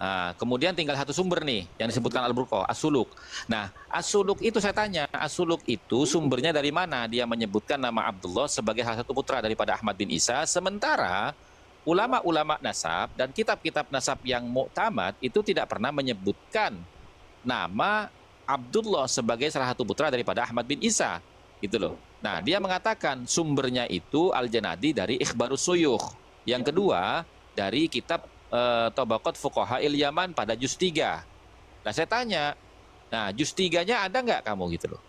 Nah, kemudian tinggal satu sumber nih yang disebutkan Al-Burqa, As-Suluk. Nah, As-Suluk itu saya tanya, As-Suluk itu sumbernya dari mana? Dia menyebutkan nama Abdullah sebagai salah satu putra daripada Ahmad bin Isa, sementara ulama-ulama nasab dan kitab-kitab nasab yang muktamad itu tidak pernah menyebutkan nama Abdullah sebagai salah satu putra daripada Ahmad bin Isa, gitu loh. Nah, dia mengatakan sumbernya itu Al-Janadi dari Ikhbarus Suyukh. Yang kedua, dari kitab Tabaqat Fuqaha'il Yaman pada juz 3. Nah, saya tanya, nah juz 3-nya ada nggak kamu gitu loh.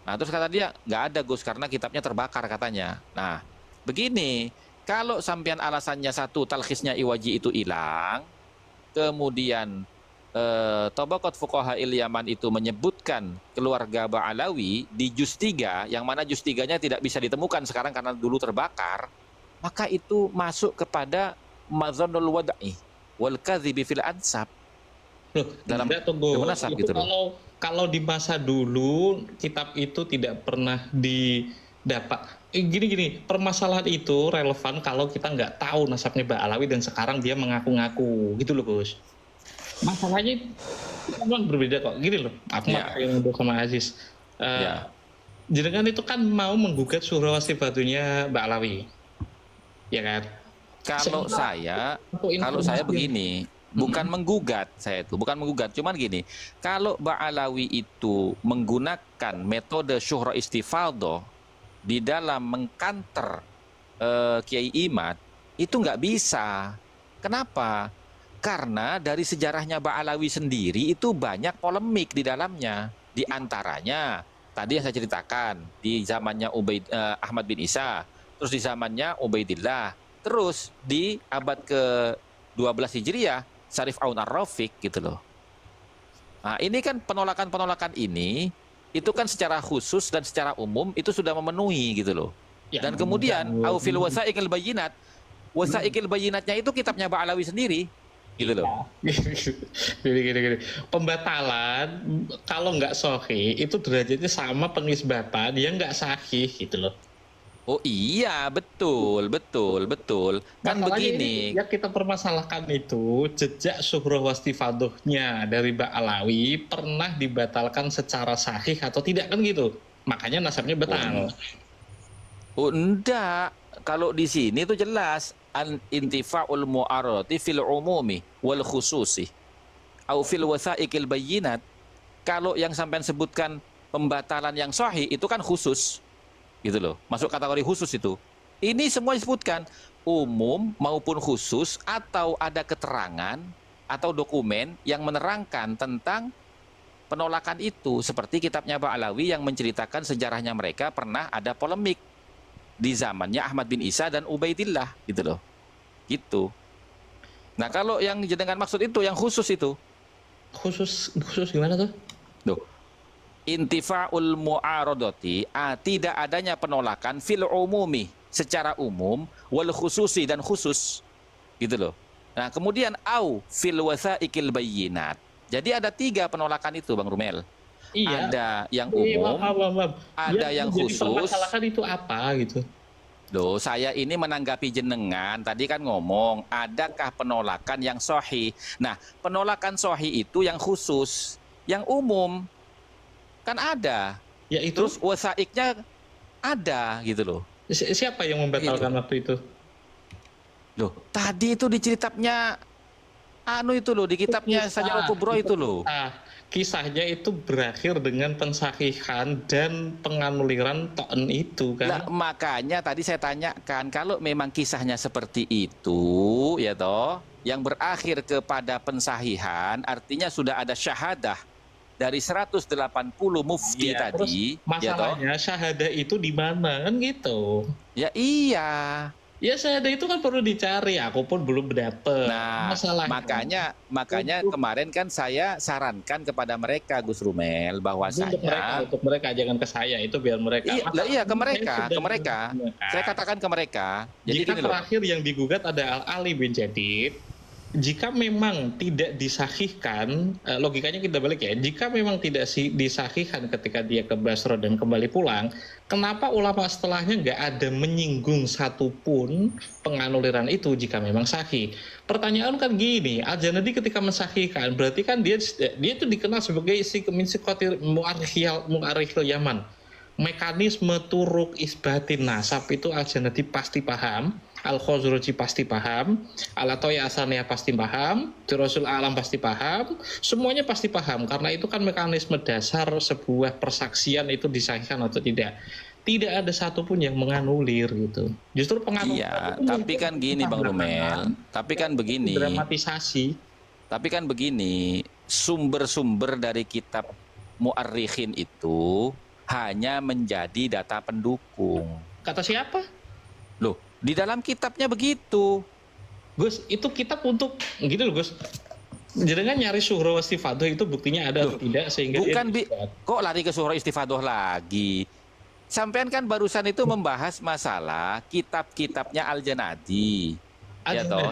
Nah, terus kata dia, nggak ada Gus, karena kitabnya terbakar katanya. Nah, begini, kalau sampean alasannya satu, talkhisnya Iwaji itu hilang, kemudian Tabaqat Fuqaha'il Yaman itu menyebutkan keluarga Ba'alawi di juz 3, yang mana juz 3-nya tidak bisa ditemukan sekarang karena dulu terbakar, maka itu masuk kepada mazanul wada'i wal kadhibi fil ansab. Loh, dalam nasab gitu loh. Kalau di masa dulu kitab itu tidak pernah didapat. Gini, permasalahan itu relevan kalau kita nggak tahu nasabnya Mbak Alawi dan sekarang dia mengaku-ngaku gitu loh, Gus. Masalahnya itu memang berbeda kok. Gini loh, aku yang sama Aziz. Jenengan itu kan mau menggugat surah wasifatunya Mbak Alawi, ya kan? Kalau saya begini, bukan menggugat, bukan menggugat, cuman gini, kalau Ba'alawi itu menggunakan metode syuhra istifadhah di dalam mengkanter Kiai Imad, itu nggak bisa. Kenapa? Karena dari sejarahnya Ba'alawi sendiri itu banyak polemik di dalamnya. Di antaranya, tadi yang saya ceritakan, di zamannya Ahmad bin Isa, terus di zamannya Ubaidillah, terus di abad ke-12 Hijriah, Syarif Aun Ar-Rafiq gitu loh. Nah, ini kan penolakan-penolakan ini, itu kan secara khusus dan secara umum itu sudah memenuhi gitu loh. Dan kemudian, Aufil Wasa'iqil Bayyinat, Wasa'iqil Bayyinatnya itu kitabnya Ba'alawi sendiri, gitu loh. Gini. Pembatalan, kalau nggak sahih, itu derajatnya sama pengisbatan, dia nggak sahih gitu loh. Oh iya, betul. Kan begini. Yang kita permasalahkan itu jejak syuhrah wastifadhahnya dari Ba'alawi pernah dibatalkan secara sahih atau tidak, kan gitu. Makanya nasabnya batal. Oh enggak. Kalau di sini itu jelas intifa'ul mu'arrati fil umumi wal khususi au fil wasa'iqil bayyinat. Kalau yang sampean sebutkan pembatalan yang sahih itu kan khusus. Gitu loh, masuk kategori khusus itu. Ini semua disebutkan umum maupun khusus, atau ada keterangan atau dokumen yang menerangkan tentang penolakan itu, seperti kitabnya Ba'alawi yang menceritakan sejarahnya mereka pernah ada polemik di zamannya Ahmad bin Isa dan Ubaidillah gitu loh. Gitu. Nah, kalau yang jenengan maksud itu yang khusus itu. Khusus gimana tuh? Loh. Intifa'ul mu'aradati, tidak adanya penolakan fil umumi, secara umum, wal khususi dan khusus gitu loh. Nah, kemudian au fil wasa'iqil bayyinat. Jadi ada 3 penolakan itu, Bang Rumel. Iya. Ada yang umum, ada yang khusus. Permasalahan itu apa gitu. Loh, saya ini menanggapi jenengan tadi kan ngomong, adakah penolakan yang sahih? Nah, penolakan sahih itu yang khusus, yang umum kan ada, ya itu. Terus wasaiknya ada gitu loh. Siapa yang membatalkan waktu itu? Loh, tadi itu di kitabnya itu loh, di kitabnya Sajarah Kubro itu loh. Kisahnya itu berakhir dengan pensahihan dan penganuliran to'en itu kan. Nah, makanya tadi saya tanyakan, kalau memang kisahnya seperti itu ya toh, yang berakhir kepada pensahihan, artinya sudah ada syahadah dari 180 mufti tadi. Masalahnya syahadah itu di mana kan gitu. Ya iya. Ya syahadah itu kan perlu dicari, aku pun belum dapet. Nah, makanya kemarin kan saya sarankan kepada mereka, Gus Rumel, bahwasanya untuk mereka jangan ke saya, itu biar mereka. Iya, ke mereka. Saya katakan ke mereka. Jadi jika terakhir yang digugat ada Al-Ali bin Jadid, jika memang tidak disahihkan, logikanya kita balik ya, jika memang tidak disahihkan ketika dia ke Basra dan kembali pulang, kenapa ulama setelahnya nggak ada menyinggung satupun penganuliran itu jika memang sahih? Pertanyaan kan gini, Al-Janadi ketika mensahihkan, berarti kan dia itu dikenal sebagai min siqatir mu'arrikhil Yaman. Mekanisme turuk isbatin nasab itu Al-Janadi pasti paham, Al-Khazraji pasti paham, Al-Atha'i Asaniyah pasti paham, Rasul Alam pasti paham, semuanya pasti paham karena itu kan mekanisme dasar sebuah persaksian itu disahihkan atau tidak. Tidak ada satupun yang menganulir gitu. Justru penganuliran Iya, tapi kan gini Bang Rumel, tapi kan begini. Dramatisasi. Tapi kan begini, sumber-sumber dari kitab mu'arrikhin itu hanya menjadi data pendukung. Kata siapa? Loh, di dalam kitabnya begitu. Gus, itu kitab untuk gitu loh Gus. Jangan nyari surah istifadah itu buktinya ada atau tidak sehingga Bukan kok lari ke surah istifadah lagi. Sampean kan barusan itu membahas masalah kitab-kitabnya Al-Janadi. Ya toh,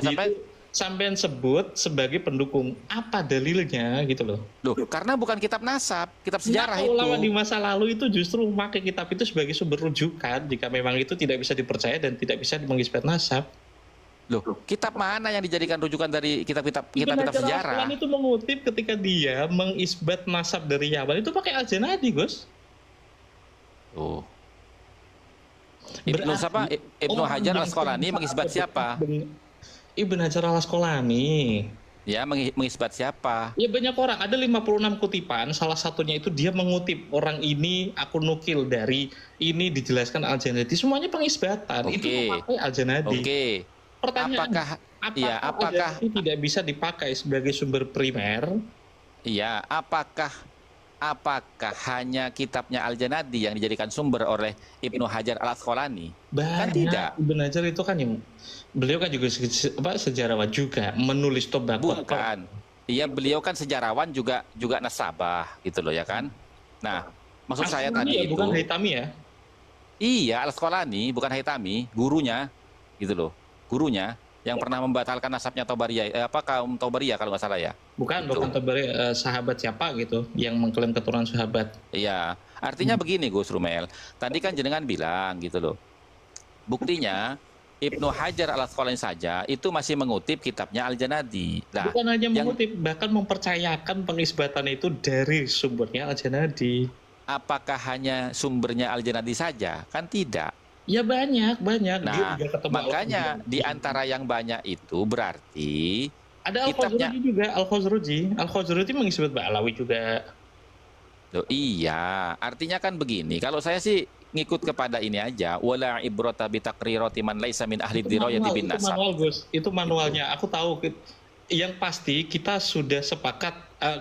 sampean sebut sebagai pendukung. Apa dalilnya gitu loh. Loh, karena bukan kitab nasab, kitab sejarah itu. Ulama di masa lalu itu justru memakai kitab itu sebagai sumber rujukan jika memang itu tidak bisa dipercaya dan tidak bisa mengisbat nasab. Loh, kitab mana yang dijadikan rujukan dari kitab-kitab sejarah? Itu mengutip ketika dia mengisbat nasab dari Yaman itu pakai Al-Janadi, Gus. Oh. Ibnu Hajar Al-Asqalani mengisbat siapa? Ibnu Hajar Al-Asqalani. Ya, mengisbat siapa? Ya banyak orang, ada 56 kutipan, salah satunya itu dia mengutip orang ini aku nukil dari ini dijelaskan Al-Janadi. Semuanya pengisbatan. Itu memakai Al-Janadi. Oke. Pertanyaan, apakah itu tidak bisa dipakai sebagai sumber primer? Iya, apakah hanya kitabnya Al-Janadi yang dijadikan sumber oleh Ibnu Hajar Al-Asqalani? Kan tidak. Ibnu Hajar itu kan beliau kan juga sejarawan juga, menulis Tobaqot. Bukan. Iya, beliau kan sejarawan juga nasabah gitu loh ya kan. Nah, maksud saya tadi itu bukan Haitami ya? Iya, Al-Asqalani bukan Haitami, gurunya gitu loh. Gurunya yang pernah membatalkan nasabnya Tabariyah, kaum Tabariyah kalau nggak salah ya. Bukan Tabariyah, sahabat siapa gitu yang mengklaim keturunan sahabat. Iya, artinya begini Gus Rumel, tadi kan jenengan bilang gitu loh. Buktinya Ibnu Hajar Al-Asqalani saja itu masih mengutip kitabnya Al-Janadi. Nah, bukan hanya mengutip, bahkan mempercayakan pengisbatan itu dari sumbernya Al-Janadi. Apakah hanya sumbernya Al-Janadi saja? Kan tidak. Ya banyak. Nah, makanya di antara yang banyak itu berarti ada Al-Khazraji juga, Al-Khazraji mengisbat Ba'alawi juga. Loh, iya, artinya kan begini. Kalau saya sih ngikut kepada ini aja, wala ibrata bi taqrirati man laisa min ahli dirayati bin nasab. Itu manual, Gus. Itu manualnya. Aku tahu. Yang pasti kita sudah sepakat,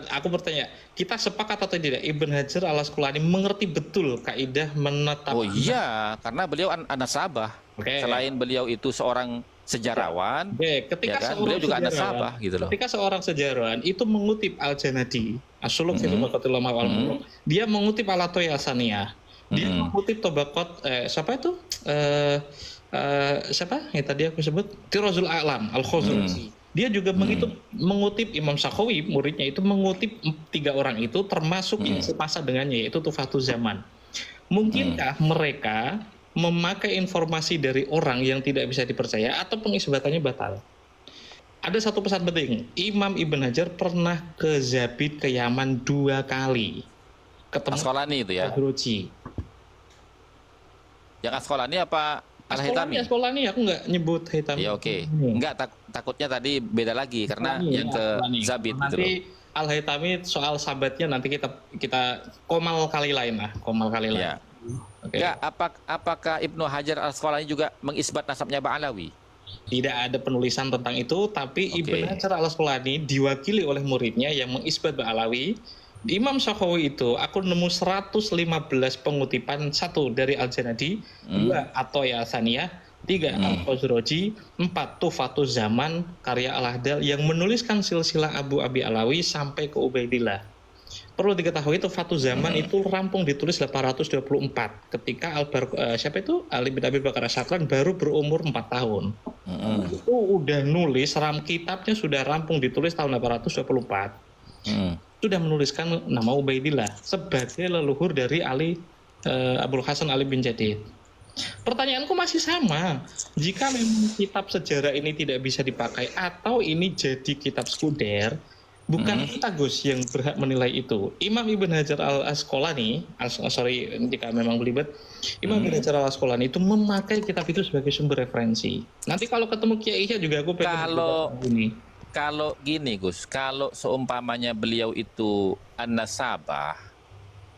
aku bertanya, kita sepakat atau tidak Ibnu Hajar Al-Asqalani mengerti betul kaidah menetapkan? Oh iya, karena beliau nasabah. Okay. Selain beliau itu seorang sejarawan, ketika ya kan? Beliau juga nasabah gitu loh. Ketika seorang sejarawan itu mengutip Al-Janadi, As-Suluk fi Tabaqatil Ulama wal Muluk, dia mengutip Al-Atha'i Asaniyah, dia mengutip Tabaqat siapa itu? Siapa? Yang tadi aku sebut Rasul Alam Al-Khazraji. Dia juga mengutip Imam Sakhawi, muridnya itu mengutip 3 orang itu termasuk yang semasa dengannya, yaitu Tufatul Zaman. Mungkinkah mereka memakai informasi dari orang yang tidak bisa dipercaya atau pengisbatannya batal? Ada satu pesan penting, Imam Ibn Hajar pernah ke Zabid ke Yaman 2 kali. Ketemu Asqalani itu ya? Yang Asqalani apa? Asqalani, aku nggak nyebut Haitami. Ya oke. Enggak, takutnya tadi beda lagi karena yang ke Zabid gitu loh. Al-Haitami soal sahabatnya nanti kita komal kali lain lah, Ya. Okay. Enggak, apakah Ibnu Hajar Al-Asqalani juga mengisbat nasabnya Ba'alawi? Tidak ada penulisan tentang itu, tapi Ibnu Hajar Al-Asqalani diwakili oleh muridnya yang mengisbat Ba'alawi. Imam Sakhawi itu aku nemu 115 pengutipan, 1 dari Al-Janadi, 2 Atha'i Asaniyah, 3 Al-Khazraji, 4 Tufatul Zaman karya Al-Ahdal yang menuliskan silsilah Abu Abi Alawi sampai ke Ubaidillah. Perlu diketahui Tuhfatul Zaman itu rampung ditulis 824 ketika siapa itu Ali bin Abi Bakar Asy'Aqlan baru berumur 4 tahun. Itu udah nulis kitabnya sudah rampung ditulis tahun 824. Sudah menuliskan nama Ubaidillah sebagai leluhur dari Abul Hasan Ali bin Jadid. Pertanyaanku masih sama. Jika memang kitab sejarah ini tidak bisa dipakai atau ini jadi kitab sekunder, bukan kita Gus yang berhak menilai itu. Imam Ibn Hajar al-Asqalani, jika memang belibet, Imam Ibn Hajar al-Asqalani itu memakai kitab itu sebagai sumber referensi. Nanti kalau ketemu Kiai Isya juga aku pengen kalau gini Gus, kalau seumpamanya beliau itu an-nasabah,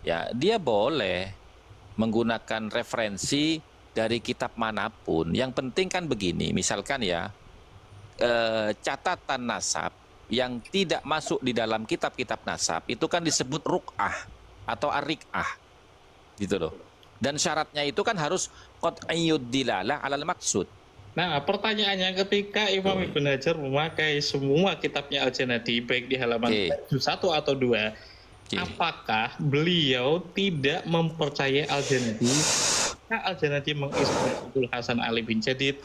ya dia boleh menggunakan referensi dari kitab manapun. Yang penting kan begini, misalkan ya catatan nasab yang tidak masuk di dalam kitab-kitab nasab itu kan disebut ruk'ah atau ar-riq'ah gitu loh. Dan syaratnya itu kan harus qat'iyyud dilalah 'alal maqsud. Nah, pertanyaannya ketika Imam Ibn Hajar memakai semua kitabnya Al-Janadi baik di halaman 1 atau 2, apakah beliau tidak mempercayai Al-Janadi? Al-Janadi mengisbat Abul Hasan Ali bin Jadid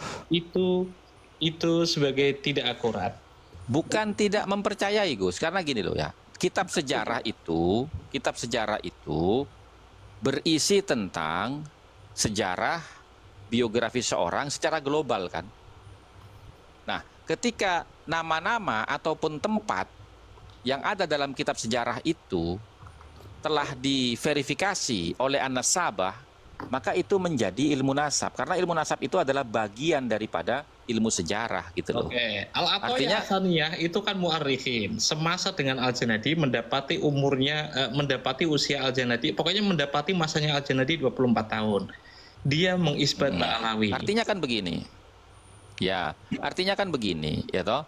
itu sebagai tidak akurat. Bukan tidak mempercayai Gus, karena gini loh ya. Kitab sejarah itu berisi tentang sejarah biografi seorang secara global kan. Nah, ketika nama-nama ataupun tempat yang ada dalam kitab sejarah itu telah diverifikasi oleh an-nasabah, maka itu menjadi ilmu nasab. Karena ilmu nasab itu adalah bagian daripada ilmu sejarah gitu loh. Oke. Al-Athaiyah Hasaniyah itu kan mu'arrikhin. Semasa dengan Al-Janadi mendapati usia Al-Janadi, pokoknya mendapati masanya Al-Janadi 24 tahun. Dia mengisbat Ba'alawi. Artinya kan begini. Ya, artinya kan begini, ya toh.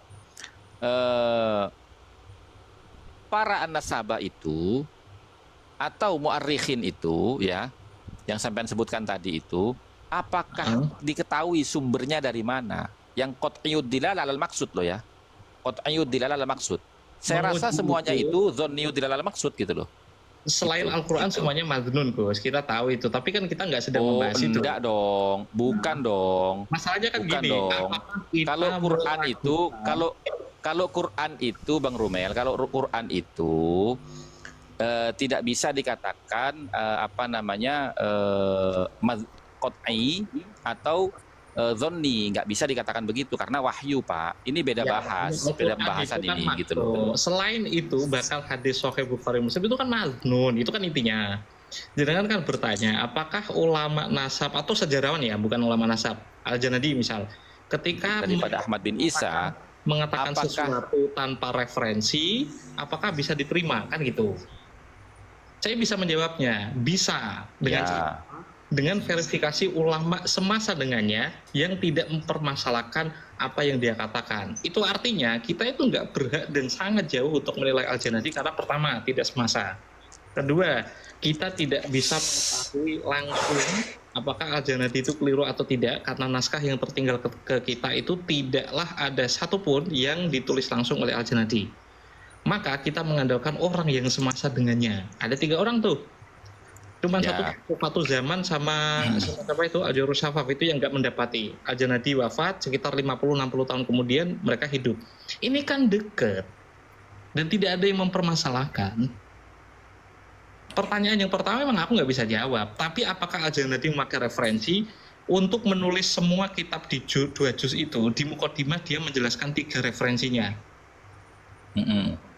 Para an-nasabah itu atau mu'arrikhin itu ya, yang sampean sebutkan tadi itu, apakah diketahui sumbernya dari mana? Yang qat'iyyud dilalah 'alal maksud loh ya. Qat'iyyud dilalah 'alal maksud. Saya rasa semuanya itu dhanniyud dilalah 'alal maksud gitu loh. Selain Al-Quran semuanya madnun Gus, kita tahu itu. Tapi kan kita nggak sedang membahas itu. Enggak dong, bukan dong. Masalahnya kan bukan gini. Dong. Kalau Quran itu, kalau Quran itu Bang Rumel, kalau Quran itu tidak bisa dikatakan qat'i atau dhonni, nggak bisa dikatakan begitu karena wahyu Pak. Ini beda beda pembahasan ini kan gitu loh. Selain itu bakal hadis Sahih Bukhari Muslim itu kan madnun, itu kan intinya. Jangan kan bertanya apakah ulama nasab atau sejarawan ya, bukan ulama nasab, Al-Janadi misal, ketika daripada Ahmad bin Isa mengatakan sesuatu tanpa referensi, apakah bisa diterima kan gitu? Saya bisa menjawabnya, bisa dengan verifikasi ulama semasa dengannya yang tidak mempermasalahkan apa yang dia katakan. Itu artinya kita itu nggak berhak dan sangat jauh untuk menilai Al-Janadi karena pertama tidak semasa. Kedua, kita tidak bisa mengetahui langsung apakah Al-Janadi itu keliru atau tidak karena naskah yang tertinggal ke kita itu tidaklah ada satupun yang ditulis langsung oleh Al-Janadi. Maka kita mengandalkan orang yang semasa dengannya. Ada 3 orang tuh. Cuma satu zaman sama siapa itu Al-Jurus Syafaf itu yang nggak mendapati. Al-Janadi wafat sekitar 50-60 tahun kemudian mereka hidup. Ini kan dekat dan tidak ada yang mempermasalahkan. Pertanyaan yang pertama memang aku nggak bisa jawab. Tapi apakah Al-Janadi memakai referensi untuk menulis semua kitab di 2 juz itu? Di Muqaddimah dia menjelaskan 3 referensinya.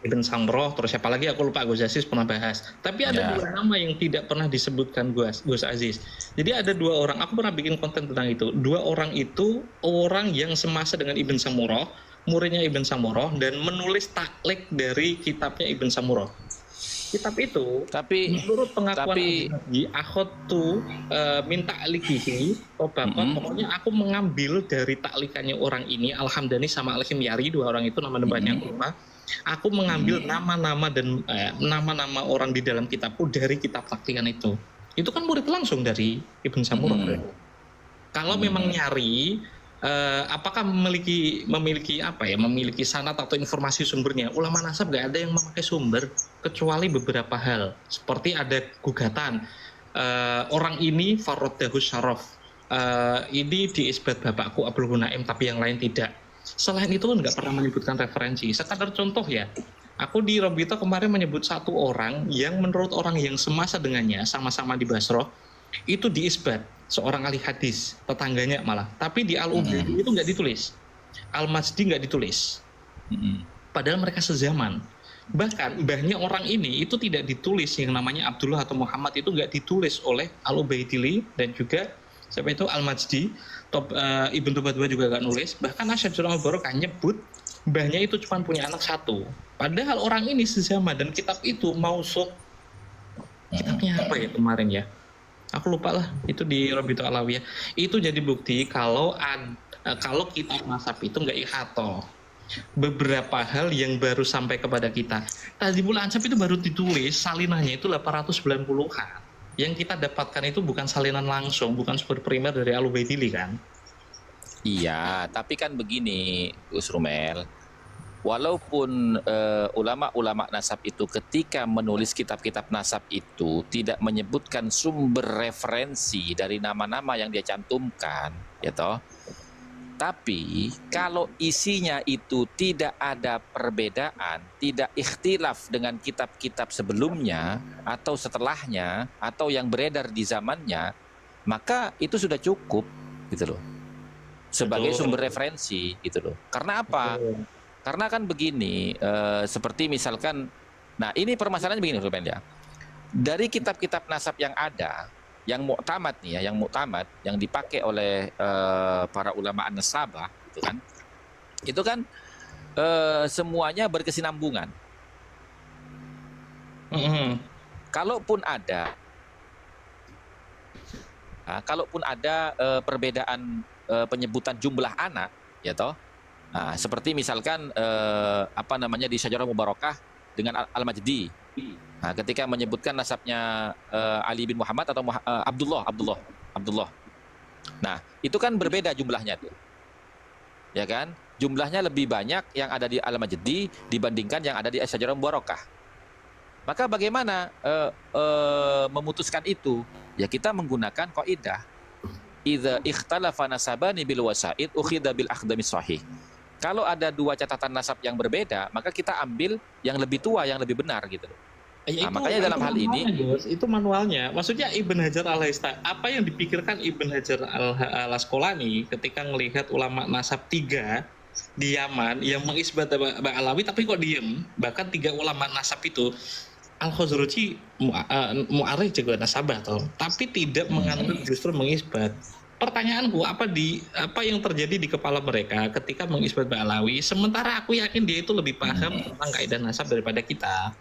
Ibn Samroh, terus siapa lagi aku lupa, Gus Aziz pernah bahas. Tapi ada 2 nama yang tidak pernah disebutkan Gus Aziz. Jadi ada 2 orang, aku pernah bikin konten tentang itu. 2 orang itu orang yang semasa dengan Ibn Samurah, muridnya Ibn Samurah, dan menulis taklik dari kitabnya Ibn Samurah. Kitab itu, menurut pengakuan akhadtu minta alikihi, pokoknya aku mengambil dari taklikannya orang ini, Al-Hamdani sama Al-Himyari, 2 orang itu nama-namanya aku lupa. Aku mengambil nama-nama dan nama-nama orang di dalam kitabku dari kitab taklikan itu. Itu kan murid langsung dari Ibn Samurah. Kalau memang nyari apakah memiliki apa ya? Memiliki sanad atau informasi sumbernya? Ulama nasab nggak ada yang memakai sumber kecuali beberapa hal. Seperti ada gugatan orang ini faroddahu syaraf. Ini diisbat bapakku Abdul Ghanaim tapi yang lain tidak. Selain itu kan nggak pernah menyebutkan referensi. Sekadar contoh ya, aku di Robito kemarin menyebut satu orang yang menurut orang yang semasa dengannya, sama-sama di Basroh, itu diisbat seorang ahli hadis, tetangganya malah. Tapi di Al-Ubaidi itu nggak ditulis, Al-Majdi nggak ditulis. Padahal mereka sezaman. Bahkan mbahnya orang ini itu tidak ditulis, yang namanya Abdullah atau Muhammad itu nggak ditulis oleh Al-Ubaidili dan juga siapa itu Al-Majdi. Ibn Tubatwa juga nggak nulis. Bahkan Asy'ariyah Al-Barokah nyebut mbahnya itu cuma punya anak satu. Padahal orang ini sesama, dan kitab itu mausuk. Kitabnya apa ya kemarin ya? Aku lupa lah. Itu di Robito Alawiyah. Itu jadi bukti kalau kitab nasab itu nggak ihatoh. Beberapa hal yang baru sampai kepada kita. Tahdhibul Ansab itu baru ditulis, salinannya itu 890-an. Yang kita dapatkan itu bukan salinan langsung, bukan sumber primer dari Al-Ubaidili kan? Iya, tapi kan begini, Gus Rumel. Walaupun ulama-ulama nasab itu ketika menulis kitab-kitab nasab itu tidak menyebutkan sumber referensi dari nama-nama yang dia cantumkan, ya toh. Tapi kalau isinya itu tidak ada perbedaan, tidak ikhtilaf dengan kitab-kitab sebelumnya atau setelahnya atau yang beredar di zamannya, maka itu sudah cukup gitu loh. Sebagai sumber referensi gitu loh. Karena apa? Karena kan begini, seperti misalkan, nah ini permasalahannya begini Ruben ya. Dari kitab-kitab nasab yang ada, yang muktamad nih ya, yang dipakai oleh para ulama an-nasabah itu kan semuanya berkesinambungan. Kalaupun ada perbedaan penyebutan jumlah anak, ya toh, nah, seperti misalkan di Syajarah Mubarakah dengan Al-Majdi. Nah, ketika menyebutkan nasabnya Ali bin Muhammad atau Abdullah. Nah, itu kan berbeda jumlahnya tuh. Ya kan? Jumlahnya lebih banyak yang ada di Al-Majdi dibandingkan yang ada di Syajarah Mubarakah. Maka bagaimana memutuskan itu? Ya kita menggunakan kaidah idza ikhtalafa nasabani bil wasaid ukhidha bil aqdami sahih. Kalau ada dua catatan nasab yang berbeda, maka kita ambil yang lebih tua, yang lebih benar gitu. Ya, nah, makanya dalam hal ini itu manualnya. Maksudnya Ibn Hajar al-Haythami, apa yang dipikirkan Ibn Hajar al-Asqalani ketika melihat ulama nasab 3 di Yaman yang mengisbat Ba'alawi tapi kok diem? Bahkan 3 ulama nasab itu Al-Khazraji Mu'arrikh juga nasabah toh, tapi tidak menganut, justru mengisbat. Pertanyaanku, apa yang terjadi di kepala mereka ketika mengisbat Ba'alawi, sementara aku yakin dia itu lebih paham tentang kaidah nasab daripada kita.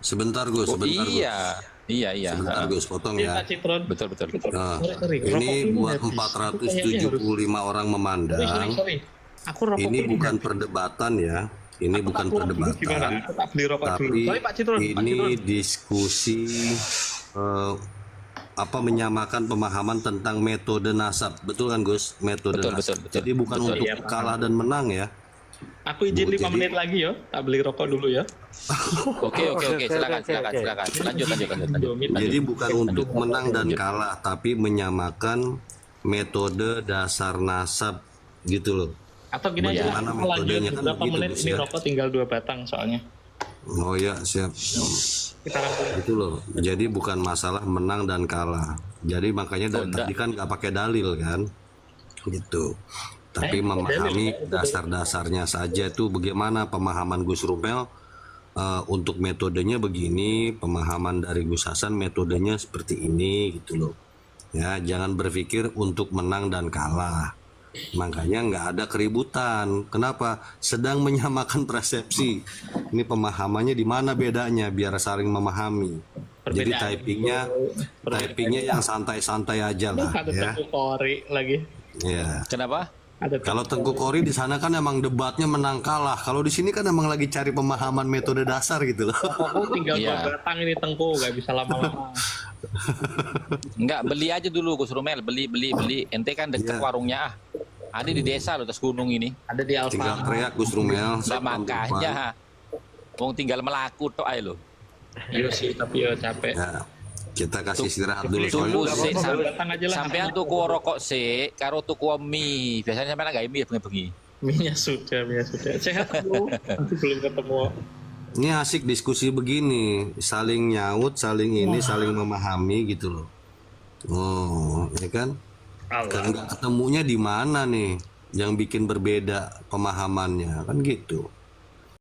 Sebentar Gus. Iya. Sebentar Gus, potong ya. Betul. Nah, ini buat 475 orang memandang. Ini bukan perdebatan ya. Ini bukan perdebatan. Tapi ini diskusi menyamakan pemahaman tentang metode nasab. Betul kan Gus? Metode nasab. Jadi bukan untuk kalah dan menang ya. Aku izin 5 menit lagi ya, tak beli rokok dulu ya. Oke, silakan. Lanjut. Jadi bukan untuk menang dan kalah, tapi menyamakan metode dasar nasab gitu loh. Atau gini aja, metodenya kan berapa menit ini rokok tinggal 2 batang soalnya. Oh ya, siap. Kita rangkum. Itu loh. Jadi bukan masalah menang dan kalah. Jadi makanya tadi kan nggak pakai dalil kan, gitu. Tapi memahami dasar-dasarnya saja itu bagaimana pemahaman Gus Rumel untuk metodenya begini, pemahaman dari Gus Hasan metodenya seperti ini gitu loh. Ya, jangan berpikir untuk menang dan kalah. Makanya nggak ada keributan. Kenapa? Sedang menyamakan persepsi. Ini pemahamannya di mana bedanya biar saling memahami. Jadi typingnya yang santai-santai aja lah. Ada ya. Tengku Kori lagi. Ya. Kenapa? Kalau Tengku Kori di sana kan emang debatnya menang kalah. Kalau di sini kan emang lagi cari pemahaman metode dasar gitu loh. Aku tinggal 2 batang ini Tengku, nggak bisa lama-lama. Enggak, beli aja dulu Gus Rumel, beli. Ente kan deket Iya. warungnya ah. Ada di desa loh, atas gunung ini. Ada di Tinggal Alfa. teriak Gus Rumel. Nah, satpam depan. makanya wong tinggal melaku tok ae lho. Iya sih, tapi ya capek. Ya, kita kasih istirahat dulu. Tunggu soalnya. sik Datang aja lah. sampean tuku rokok sik karo tuku mie. Biasanya sampean gak mie bengi-bengi. Mie-nya sudah. Sehat dulu. Nanti belum ketemu. Ini asik diskusi begini, saling nyaut, saling ini, saling memahami gitu loh. Oh, ya kan? Kan nggak ketemunya di mana nih? Yang bikin berbeda pemahamannya kan gitu.